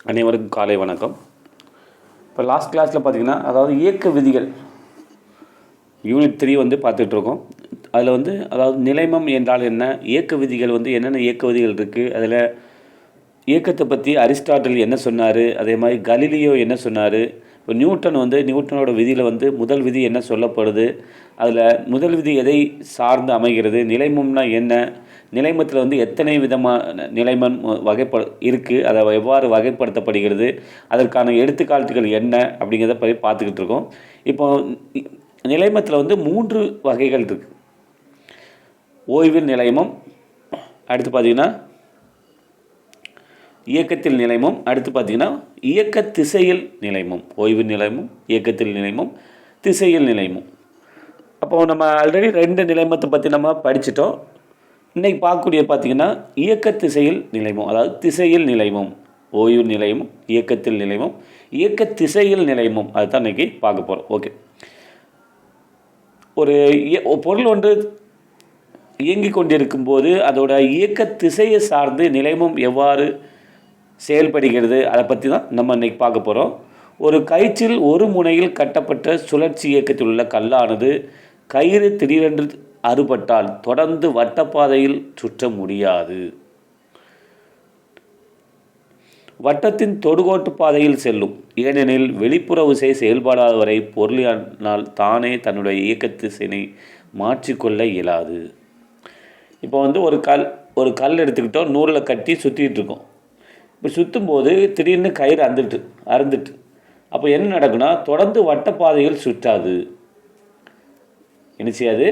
அனைவருக்கும் காலை வணக்கம். இப்போ லாஸ்ட் கிளாஸில் பார்த்திங்கன்னா, அதாவது இயக்க விதிகள் யூனிட் 3 வந்து பார்த்துட்ருக்கோம். அதில் வந்து அதாவது நிலைமம் என்றால் என்ன, இயக்க விதிகள் வந்து என்னென்ன இயக்க விதிகள் இருக்குது, அதில் இயக்கத்தை பற்றி அரிஸ்டாட்டில் என்ன சொன்னார், அதே மாதிரி கலீலியோ என்ன சொன்னார், இப்போ நியூட்டனோட விதியில் வந்து முதல் விதி என்ன சொல்லப்படுது, அதில் முதல் விதி எதை சார்ந்து அமைகிறது, நிலைமம்னா என்ன, நிலைமத்தில் வந்து எத்தனை விதமான நிலைமம் இருக்குது, அதை எவ்வாறு வகைப்படுத்தப்படுகிறது, அதற்கான எடுத்துக்காட்டுகள் என்ன அப்படிங்கிறத பற்றி பார்த்துக்கிட்டு இருக்கோம். இப்போ நிலைமத்தில் வந்து 3 வகைகள் இருக்குது. ஓய்வில் நிலைமம், அடுத்து பார்த்திங்கன்னா இயக்கத்தில் நிலைமம், அடுத்து பார்த்திங்கன்னா இயக்க திசையில் நிலைமம். ஓய்வு நிலைமம், இயக்கத்தில் நிலைமம், திசையில் நிலைமம். அப்போது நம்ம ஆல்ரெடி 2 நிலைமத்தை பற்றி நம்ம படிச்சிட்டோம். இன்றைக்கி பார்க்கக்கூடிய பார்த்திங்கன்னா இயக்க திசையில் நிலைமம், அதாவது திசையில் நிலைமம், ஓய்வு நிலைமம், இயக்கத்தில் நிலைமம், இயக்க திசையில் நிலைமம், அதுதான் இன்றைக்கி பார்க்க போகிறோம். ஓகே, ஒரு பொருள் ஒன்று இயங்கி கொண்டிருக்கும் போது அதோட இயக்க திசையை சார்ந்து நிலைமம் எவ்வாறு செயல்படுகிறது அதை பற்றி தான் நம்ம இன்றைக்கி பார்க்க போகிறோம். ஒரு கயிற்றில் ஒரு முனையில் கட்டப்பட்ட சுழற்சி இயக்கத்தில் உள்ள கல்லானது கயிறு திடீரென்று அறுபட்டால் தொடர்ந்து வட்டப்பாதையில் சுற்ற முடியாது. வட்டத்தின் தொடுகோட்டு பாதையில் செல்லும், ஏனெனில் வெளிப்புற விசை செயல்படாத வரை பொருளினால் தானே தன்னுடைய இயக்க திசையினை மாற்றிக்கொள்ள இயலாது. இப்போ வந்து ஒரு கல் எடுத்துக்கிட்டோம், நூலில் கட்டி சுற்றிக்கிட்டு இருக்கோம். இப்போ சுற்றும்போது திடீர்னு கயிறு அறுந்துட்டு அப்போ என்ன நடக்குன்னா, தொடர்ந்து வட்டப்பாதையில் சுற்றாது. என்ன செய்யாது?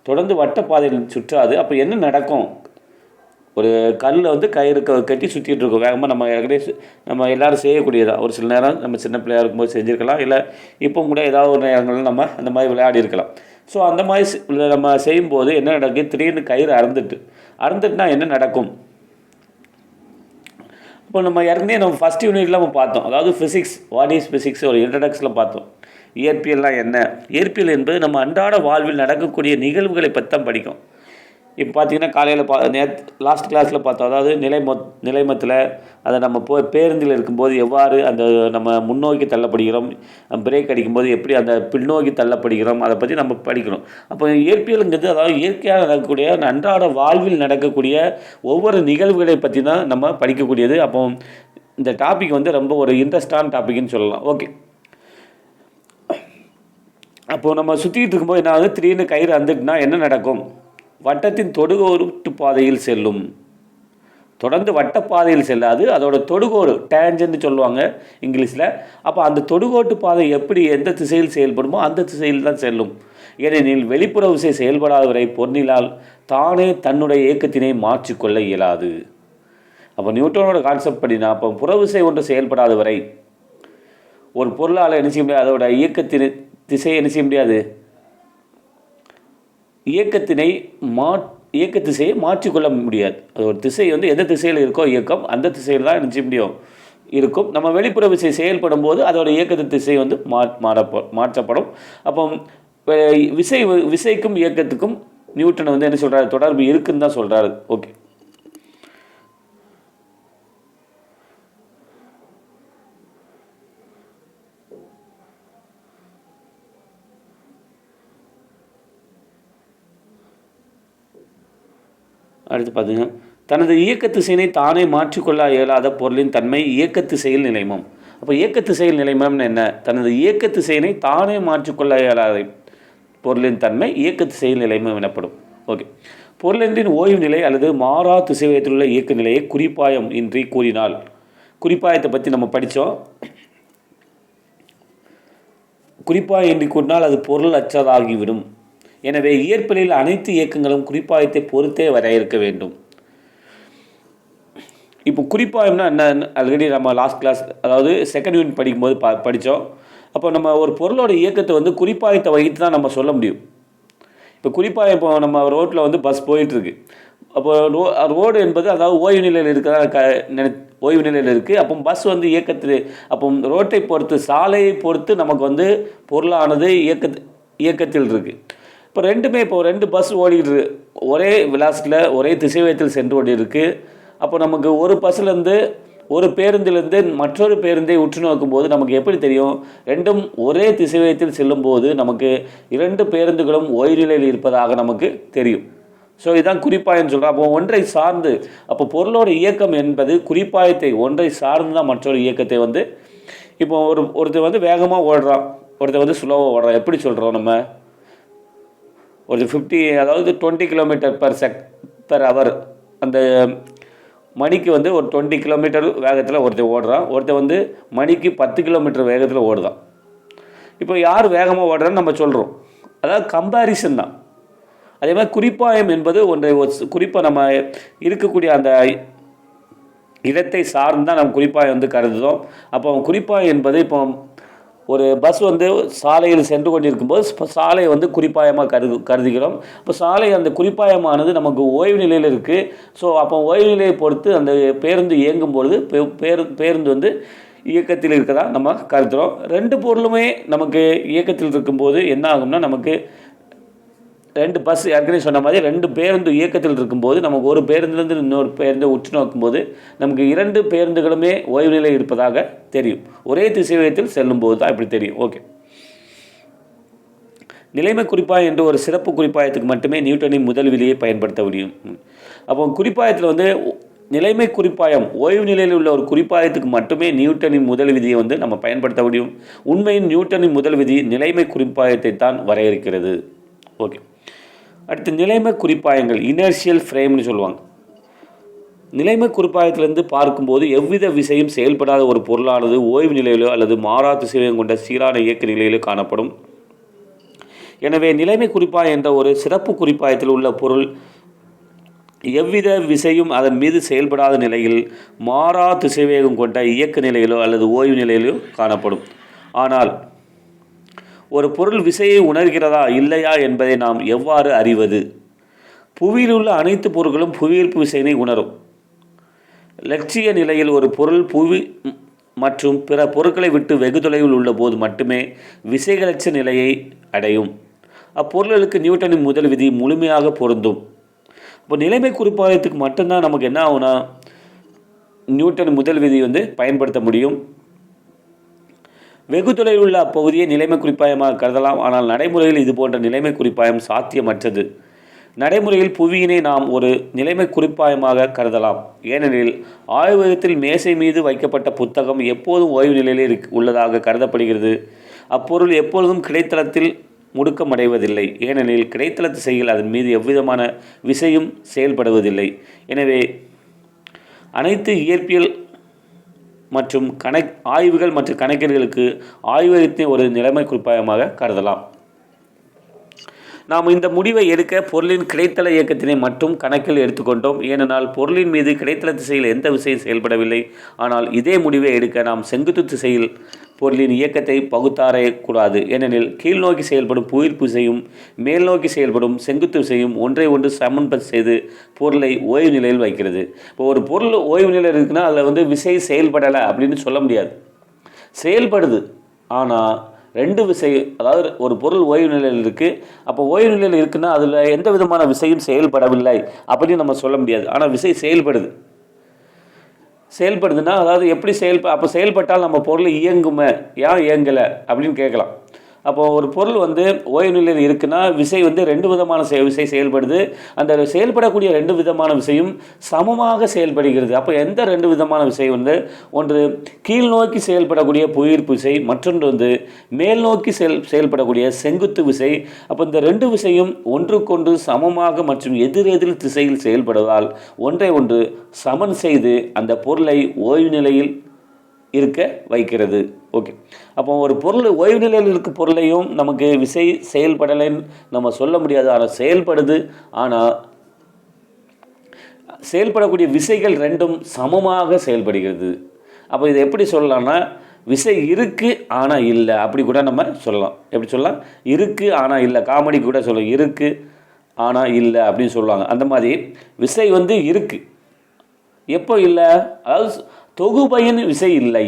தொடர்ந்து வட்டப்பாதையில் சுற்றாது. அப்போ என்ன நடக்கும்? ஒரு கல்லில் வந்து கயிறு கட்டி சுற்றிட்டு இருக்கோம் வேகமாக. நம்ம எல்லோரும் செய்யக்கூடியதான். ஒரு சில நேரம் நம்ம சின்ன பிள்ளையாக இருக்கும்போது செஞ்சுருக்கலாம், இல்லை இப்போ கூட ஏதாவது ஒரு நேரங்களில் நம்ம அந்த மாதிரி விளையாடி இருக்கலாம். ஸோ அந்த மாதிரி நம்ம செய்யும்போது என்ன நடக்கும்? திடீர்னு கயிறு அறுந்துட்டுனா என்ன நடக்கும்? இப்போ நம்ம ஏற்கனவே ஃபஸ்ட் யூனிட்டில் நம்ம பார்த்தோம், அதாவது ஃபிசிக்ஸ், வாட் இஸ் ஃபிசிக்ஸ் ஒரு இன்ட்ரடக்ஷனில் பார்த்தோம். இயற்பியல்லாம் என்ன? இயற்பியல் என்பது நம்ம அன்றாட வாழ்வில் நடக்கக்கூடிய நிகழ்வுகளை பற்றி தான் படிக்கும். இப்போ பார்த்திங்கன்னா காலையில் லாஸ்ட் கிளாஸில் பார்த்தோம், அதாவது நிலைமத்தில் அதை நம்ம பேருந்தில் இருக்கும்போது எவ்வாறு அந்த நம்ம முன்னோக்கி தள்ளப்படுகிறோம், பிரேக் அடிக்கும்போது எப்படி அந்த பின்னோக்கி தள்ளப்படுகிறோம், அதை பற்றி நம்ம படிக்கணும். அப்போ இயற்பியலுங்கிறது அதாவது இயற்கையாக நடக்கக்கூடிய அன்றாட வாழ்வில் நடக்கக்கூடிய ஒவ்வொரு நிகழ்வுகளை பற்றி தான் நம்ம படிக்கக்கூடியது. அப்போ இந்த டாபிக் வந்து ரொம்ப ஒரு இன்ட்ரெஸ்டான டாபிக்னு சொல்லலாம். ஓகே, அப்போது நம்ம சுற்றிக்கிட்டு இருக்கும்போது என்ன ஆகுது? திடீர்னு கயிறு அறுந்துட்டுனா என்ன நடக்கும்? வட்டத்தின் தொடுகோட்டு பாதையில் செல்லும். தொடர்ந்து வட்டப்பாதையில் செல்லாது, அதோட தொடுகோடு டேஞ்சன்னு சொல்லுவாங்க இங்கிலீஷில். அப்போ அந்த தொடுகோட்டு பாதை எப்படி எந்த திசையில் செயல்படுமோ அந்த திசையில் தான் செல்லும். ஏனெனில் வெளிப்புற விசை செயல்படாத வரை பொருளினால் தானே தன்னுடைய இயக்கத்தினை மாற்றிக்கொள்ள இயலாது. அப்போ நியூட்டனோட கான்செப்ட் படினா, அப்போ புறவிசை ஒன்று செயல்படாத வரை ஒரு பொருளால் என்ன செய்ய முடியாது? அதோட இயக்கத்தின் திசையை என்ன செய்ய முடியாது? இயக்க திசையை மாற்றிக்கொள்ள முடியாது. அது ஒரு திசை வந்து எந்த திசையில் இருக்கோ இயக்கம், அந்த திசையில் தான் நிச்சய முடியும் இருக்கும். நம்ம வெளிப்புற விசை செயல்படும் போது அதோட இயக்கத்தின் திசை வந்து மாற்றப்படும். அப்போ விசைக்கும் இயக்கத்துக்கும் நியூட்டன் வந்து என்ன சொல்கிறாரு? தொடர்பு இருக்குன்னு தான் சொல்கிறாரு. ஓகே, அடுத்து பார்த்தீங்கன்னா, தனது இயக்க திசையினை தானே மாற்றிக்கொள்ள இயலாத பொருளின் தன்மை இயக்க திசையில் நிலைமம். அப்போ இயக்க திசையில் நிலைமம்னு என்ன? தனது இயக்க திசையினை தானே மாற்றிக்கொள்ள இயலாத பொருளின் தன்மை இயக்க திசையில் நிலைமம் எனப்படும். ஓகே, பொருளின் ஓய்வு நிலை அல்லது மாறா திசைவேகத்தில் உள்ள இயக்க நிலையை குறிப்பாயம் இன்றி கூறினால், குறிப்பாயத்தை பற்றி நம்ம படித்தோம். குறிப்பாயம் இன்றி கூறினால் அது பொருள் அற்றதாகிவிடும். எனவே இயற்பியலில் அனைத்து இயக்கங்களும் குறிப்பாயத்தை பொறுத்தே வரையறுக்க வேண்டும். இப்போ குறிப்பாயம்னா என்ன? ஆல்ரெடி நம்ம லாஸ்ட் கிளாஸ், அதாவது செகண்ட் யூனிட் படிக்கும்போது படித்தோம். அப்போ நம்ம ஒரு பொருளோட இயக்கத்தை வந்து குறிப்பாயத்தை வைத்து தான் நம்ம சொல்ல முடியும். இப்போ குறிப்பாயம், இப்போ நம்ம ரோட்டில் வந்து பஸ் போயிட்டுருக்கு. அப்போ ரோடு என்பது அதாவது ஓய்வு நிலையில் ஓய்வு நிலையில் இருக்குது. அப்போ பஸ் வந்து அப்போ ரோட்டை பொறுத்து, சாலையை பொறுத்து நமக்கு வந்து பொருளானது இயக்கத்தில் இருக்குது. இப்போ ரெண்டுமே, இப்போ 2 பஸ் ஓடிக்கிட்டு ஒரே விலாசத்தில் ஒரே திசைவேகத்தில் சென்று ஓடி இருக்குது. அப்போ நமக்கு ஒரு பஸ்ஸுலேருந்து ஒரு பேருந்திலிருந்து மற்றொரு பேருந்தை உற்று நோக்கும்போது நமக்கு எப்படி தெரியும்? ரெண்டும் ஒரே திசைவேகத்தில் செல்லும்போது நமக்கு 2 பேருந்துகளும் ஓய்வு நிலையில் இருப்பதாக நமக்கு தெரியும். ஸோ இதுதான் குறிப்பாயம்னு சொல்கிறோம். அப்போ ஒன்றை சார்ந்து, அப்போ பொருளோட இயக்கம் என்பது குறிப்பாயத்தை ஒன்றை சார்ந்து தான் மற்றொரு இயக்கத்தை வந்து, இப்போ ஒருத்தர் வந்து வேகமாக ஓடுறான், ஒருத்தர் வந்து ஸ்லோவாக ஓடுறான். எப்படி சொல்கிறோம் நம்ம? ஒரு 50 அதாவது 20 km/h அந்த மணிக்கு வந்து ஒரு 20 கிலோமீட்டர் வேகத்தில் ஒருத்தர் ஓடுறான், ஒருத்தர் வந்து மணிக்கு 10 கிலோமீட்டர் வேகத்தில் ஓடுதான். இப்போ யார் வேகமாக ஓடுறான்னு நம்ம சொல்கிறோம். அதாவது கம்பேரிசன் தான். அதே மாதிரி குறிப்பாயம் என்பது ஒன்றை குறிப்பாக நம்ம இருக்கக்கூடிய அந்த இடத்தை சார்ந்து தான் நம்ம குறிப்பாயம் வந்து கருதுதோம். அப்போ குறிப்பாயம் என்பது, இப்போ ஒரு பஸ் வந்து சாலையில் சென்று கொண்டிருக்கும்போது சாலையை வந்து குறிப்பாயமாக கருதுகிறோம். இப்போ சாலை அந்த குறிப்பாயமானது நமக்கு ஓய்வு நிலையில் இருக்குது. ஸோ அப்போ ஓய்வு நிலையை பொறுத்து அந்த பேருந்து இயங்கும் பொழுது பேருந்து வந்து இயக்கத்தில் இருக்கதா நம்ம கருதுகிறோம். 2 பொருளுமே நமக்கு இயக்கத்தில் இருக்கும்போது என்ன ஆகும்னா, நமக்கு 2 பஸ் ஏற்கனவே சொன்ன மாதிரி 2 பேருந்து இயக்கத்தில் இருக்கும்போது நமக்கு ஒரு பேருந்துலேருந்து இன்னொரு பேருந்தை உற்று நோக்கும்போது நமக்கு 2 பேருந்துகளுமே ஓய்வு நிலை இருப்பதாக தெரியும். ஒரே திசைவேகத்தில் செல்லும்போது தான் இப்படி தெரியும். ஓகே, நிலைமை குறிப்பாயம் என்று ஒரு சிறப்பு குறிப்பாயத்துக்கு மட்டுமே நியூட்டனின் முதல் விதியை பயன்படுத்த முடியும். அப்போ குறிப்பாயத்தில் வந்து நிலைமை குறிப்பாயம் ஓய்வு நிலையில் உள்ள ஒரு குறிப்பாயத்துக்கு மட்டுமே நியூட்டனின் முதல் விதியை வந்து நம்ம பயன்படுத்த முடியும். உண்மையின் நியூட்டனின் முதல் விதி நிலைமை குறிப்பாயத்தை தான் வரையறுக்கிறது. ஓகே, அடுத்து நிலைமை குறிப்பாயங்கள், இனர்ஷியல் ஃப்ரேம்னு சொல்லுவாங்க. நிலைமை குறிப்பாயத்திலிருந்து பார்க்கும்போது எவ்வித விசையும் செயல்படாத ஒரு பொருளானது ஓய்வு நிலையிலோ அல்லது மாறா திசைவேகம் கொண்ட சீரான இயக்க நிலையிலோ காணப்படும். எனவே நிலைமை குறிப்பாயம் என்ற ஒரு சிறப்பு குறிப்பாயத்தில் உள்ள பொருள் எவ்வித விசையும் அதன் மீது செயல்படாத நிலையில் மாறா திசைவேகம் கொண்ட இயக்க நிலையிலோ அல்லது ஓய்வு நிலையிலோ காணப்படும். ஆனால் ஒரு பொருள் விசையை உணர்கிறதா இல்லையா என்பதை நாம் எவ்வாறு அறிவது? புவியில் உள்ள அனைத்து பொருட்களும் புவியீர்ப்பு விசையினை உணரும். லட்சிய நிலையில் ஒரு பொருள் புவி மற்றும் பிற பொருட்களை விட்டு வெகு தொலைவில் உள்ள போது மட்டுமே விசைகளற்ற நிலையை அடையும். அப்பொருள்களுக்கு நியூட்டனின் முதல் விதி முழுமையாக பொருந்தும். இப்போ நிலைமை குறிப்பாயத்துக்கு மட்டும்தான் நமக்கு என்ன ஆகுனா, நியூட்டன் முதல் விதி வந்து பயன்படுத்த முடியும். வெகு தொலைவில் உள்ள அப்பகுதியை நிலைமை குறிப்பாயமாக கருதலாம். ஆனால் நடைமுறையில் இது போன்ற நிலைமை குறிப்பாயம் சாத்தியமற்றது. நடைமுறையில் புவியினை நாம் ஒரு நிலைமை குறிப்பாயமாக கருதலாம். ஏனெனில் ஆய்வகத்தில் மேசை மீது வைக்கப்பட்ட புத்தகம் எப்போதும் ஓய்வு நிலையில் உள்ளதாக கருதப்படுகிறது. அப்பொருள் எப்பொழுதும் கிடைத்தளத்தில் முடுக்கமடைவதில்லை. ஏனெனில் கிடைத்தள திசையில் அதன் மீது எவ்விதமான விசையும் செயல்படுவதில்லை. எனவே அனைத்து இயற்பியல் மற்றும் ஆய்வுகள் மற்றும் கணக்கீடுகளுக்கு ஆய்வகத்தை ஒரு நிலைமை குறிப்பாயமாக கருதலாம். நாம் இந்த முடிவை எடுக்க பொருளின் கிடைத்தள இயக்கத்தினை மட்டும் கணக்கில் எடுத்துக்கொண்டோம். ஏனென்றால் பொருளின் மீது கிடைத்தள திசையில் எந்த விசையும் செயல்படவில்லை. ஆனால் இதே முடிவை எடுக்க நாம் செங்குத்து திசையில் பொருளின் இயக்கத்தை பகுத்தாராயக்கூடாது. ஏனெனில் கீழ் நோக்கி செயல்படும் புவியீர்ப்பு விசையும் மேல் நோக்கி செயல்படும் செங்குத்து விசையும் ஒன்றை ஒன்று சமன்பட செய்து பொருளை ஓய்வு நிலையில் வைக்கிறது. இப்போ ஒரு பொருள் ஓய்வு நிலையில் இருக்குன்னா அதில் வந்து விசை செயல்படலை அப்படின்னு சொல்ல முடியாது. செயல்படுது, ஆனால் 2 விசை, அதாவது ஒரு பொருள் ஓய்வு நிலையில் இருக்குது. அப்போ ஓய்வு நிலையில் இருக்குன்னா அதில் எந்த விதமான விசையும் செயல்படவில்லை அப்படின்னு நம்ம சொல்ல முடியாது. ஆனால் விசை செயல்படுதுன்னா அதாவது எப்படி அப்போ செயல்பட்டால் நம்ம பொருள் இயங்குமே, ஏன் இயங்கலை அப்படின்னு கேட்கலாம். அப்போது ஒரு பொருள் வந்து ஓய்வு நிலையில் இருக்குன்னா விசை வந்து 2 விதமான விசை செயல்படுது. அந்த செயல்படக்கூடிய 2 விதமான விசையும் சமமாக செயல்படுகிறது. அப்போ எந்த 2 விதமான விசை வந்து, ஒன்று கீழ் நோக்கி செயல்படக்கூடிய புவியீர்ப்பு விசை, மற்றொன்று வந்து மேல் நோக்கி செயல்படக்கூடிய செங்குத்து விசை. அப்போ இந்த 2 விசையும் ஒன்றுக்கொன்று சமமாக மற்றும் எதிரெதிர் திசையில் செயல்படுவதால் ஒன்றை ஒன்று சமன் செய்து அந்த பொருளை ஓய்வு நிலையில் இருக்க வைக்கிறது. ஓகே, அப்போ ஒரு பொருள் ஓய்வு நிலையில் இருக்க பொருளையும் நமக்கு விசை செயல்படலைன்னு நம்ம சொல்ல முடியாது. ஆனால் செயல்படுது. ஆனால் செயல்படக்கூடிய விசைகள் 2ம் சமமாக செயல்படுகிறது. அப்போ இதை எப்படி சொல்லலாம்னா, விசை இருக்குது ஆனால் இல்லை அப்படி கூட நம்ம சொல்லலாம். எப்படி சொல்லலாம்? இருக்குது ஆனால் இல்லை. காமெடி கூட சொல்லலாம், இருக்குது ஆனால் இல்லை அப்படின்னு சொல்லுவாங்க. அந்த மாதிரி விசை வந்து இருக்குது, எப்போ இல்லை? அதாவது தொகுபயன் விசை இல்லை.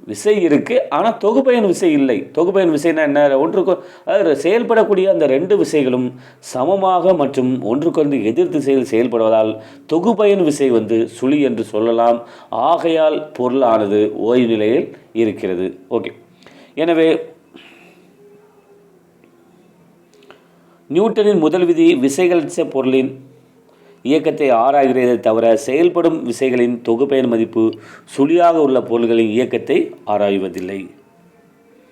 விசை இருக்குது, ஆனால் தொகுபயன் விசை இல்லை. தொகுபயன் விசைனா என்ன? ஒன்றுக்கு அதாவது செயல்படக்கூடிய அந்த ரெண்டு விசைகளும் சமமாக மற்றும் ஒன்றுக்கொன்று எதிர் திசையில் செயல்படுவதால் தொகுபயன் விசை சுழி என்று சொல்லலாம். ஆகையால் பொருளானது ஓய்வு நிலையில் இருக்கிறது. ஓகே, எனவே நியூட்டனின் முதல் விதி விசைகளற்ற பொருளின் இயக்கத்தை ஆராய்கிறதை தவிர செயல்படும் விசைகளின் தொகுபயன் மதிப்பு சுழியாக உள்ள பொருள்களின் இயக்கத்தை ஆராய்வதில்லை.